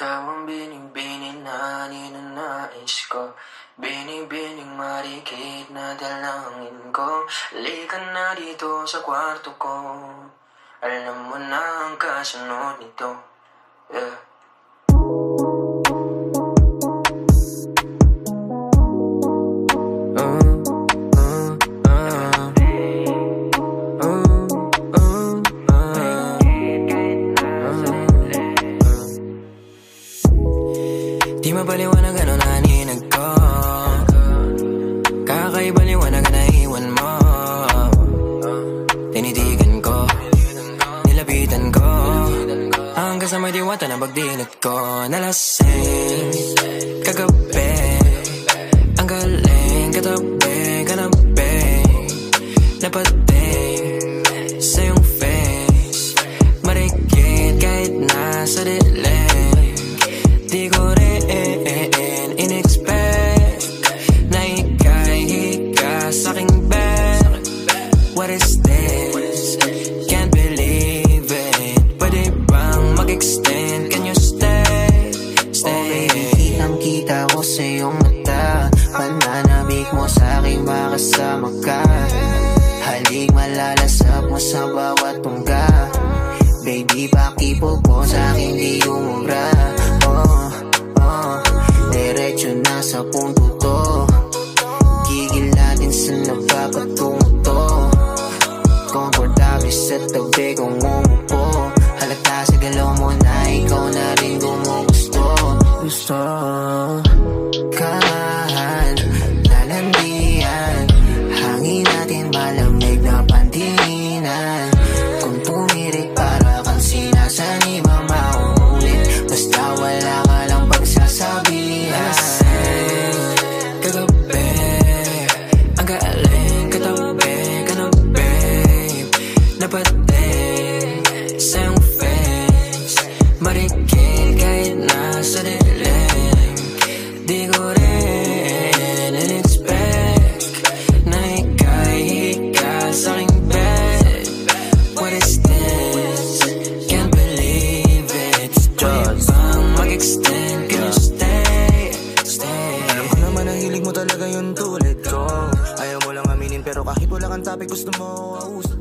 Ikaw ang binibining na ninanais ko, binibining marikit na dalangin ko. Halika na dito sa kwarto ko, alam mo na ang kasunod nito. Yeah. Di mapaliwanag ano naninag ko, kakaiba liwanag na iwan mo. Tinitigan ko, nilapitan ko, hanggang sa may diwata na pagdilat ko. Nalasing kagabi, ang galing katabi, kanabi, napating sa iyong face, marikit kahit nasa dilim. Di ko rin in-expect na ika'y hika sa'king bed. What is this? Can't believe it. Pwede bang mag-extend? Can you stay? Stay. Kitang-kita ko sa iyong mata, pananabik mo sa'king makasama ka. Halik malalasap mo sa bawat tungga. Baby, pakipog mo sa'kin di umubra. Diretso na sa punto to, gigil natin sa napapatungo to. Komportable sa tabi kong umupo, halata sa galaw mo na ikaw na rin gumugusto. Gusto kamahan, lalandian, hangin natin malamig na pantinginan. Kung tumirik para kang sinasaniba mauulit, basta wala ka lang pagsasabi. Kagabi, ang galing katabi, kanabi, napating sa iyong face, marikil kahit nasa dilim. Di ko rin in-expect na ika'y hika sa'king bed. What is this? Can't believe it. Pwede bang mag-extend? Can you stay? Stay. Alam ko naman ang hilig mo talaga yun tulad ko. Ayaw mo lang aminin pero kahit wala kang topic gusto mo ausad